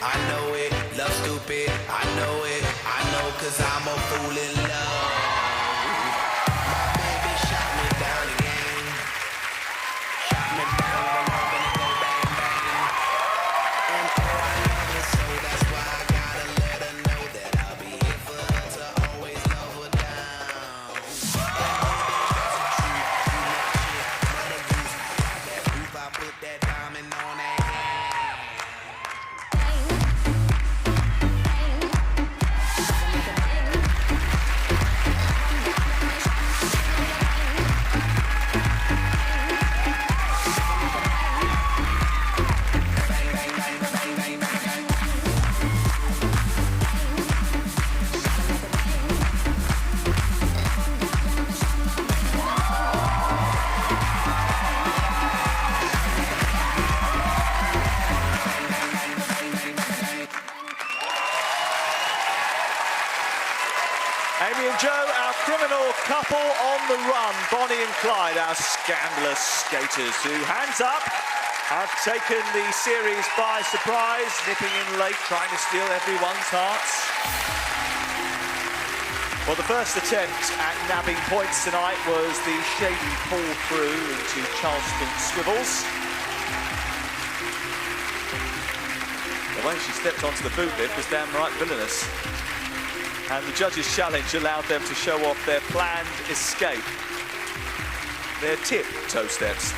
I know it. Love stupid, I know it. I know 'cause I'm a fool in love. My baby shot me down again. Shot me down when I'm gonna go bang bang. And oh, I love her so that's why I gotta let her know that I'll be here for her to always love her down. And baby, that's the truth, you not shit, but a goose. I got that proof, I put that diamond on that hand. Amy and Joe, our criminal couple on the run. Bonnie and Clyde, our scandalous skaters who, hands up, have taken the series by surprise, nipping in late, trying to steal everyone's hearts. Well, the first attempt at nabbing points tonight was the shady fall through into Charleston Swivels. The way she stepped onto the boot lift was damn right villainous. And the judges' challenge allowed them to show off their planned escape. Their tip-toe steps.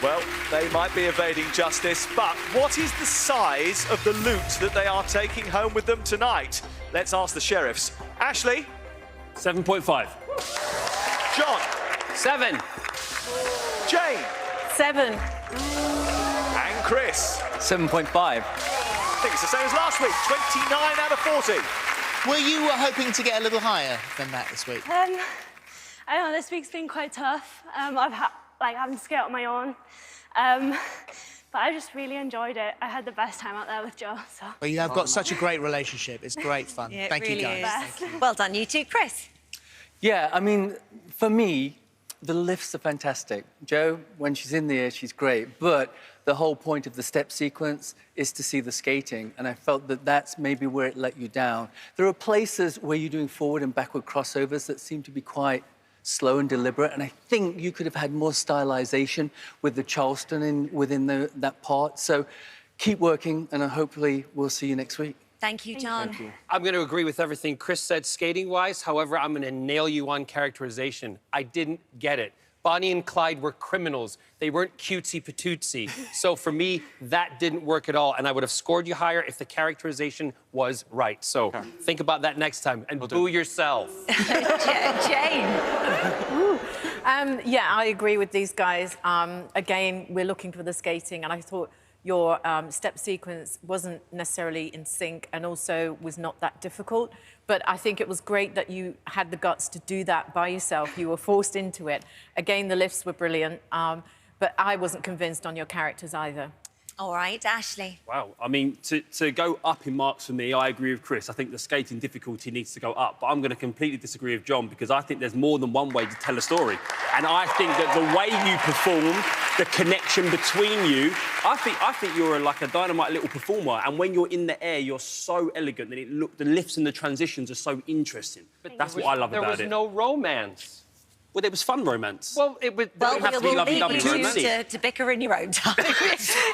Well, they might be evading justice, but what is the size of the loot that they are taking home with them tonight? Let's ask the sheriffs. Ashley? 7.5. John? 7. Jane? 7. And Chris? 7.5. I think it's the same as last week, 29 out of 40. Were you hoping to get a little higher than that this week? I don't know, this week's been quite tough. I've had, having to skate on my own. But I just really enjoyed it. I had the best time out there with Joe, so. Well, you have got such a great relationship. It's great fun. Yeah, Thank you, really guys. is. Thank you. Well done, you two. Chris? Yeah, I mean, for me, the lifts are fantastic. Joe, when she's in the air, she's great. But the whole point of the step sequence is to see the skating, and I felt that that's maybe where it let you down. There are places where you're doing forward and backward crossovers that seem to be quite slow and deliberate, and I think you could have had more stylization with the Charleston within that part. So keep working, and hopefully we'll see you next week. Thank you, John. Thank you. I'm going to agree with everything Chris said skating-wise. However, I'm going to nail you on characterization. I didn't get it. Bonnie and Clyde were criminals. They weren't cutesy-patootsy. So for me, that didn't work at all, and I would have scored you higher if the characterization was right. So think about that next time, and boo yourself. Jane? Yeah, I agree with these guys. Again, we're looking for the skating, and I thought your step sequence wasn't necessarily in sync and also was not that difficult. But I think it was great that you had the guts to do that by yourself. You were forced into it. Again, the lifts were brilliant, but I wasn't convinced on your characters either. All right, Ashley. Wow. I mean, to go up in marks for me, I agree with Chris. I think the skating difficulty needs to go up, but I'm going to completely disagree with John because I think there's more than one way to tell a story. And I think that the way you performed, the connection between you, I think you're like a dynamite little performer. And when you're in the air, you're so elegant that the lifts and the transitions are so interesting. But that's what I love about it. There was no romance. Well, it was fun romance. Well, it was. Well, have to be we'll lovey-dovey leave you romance. two to bicker in your own time.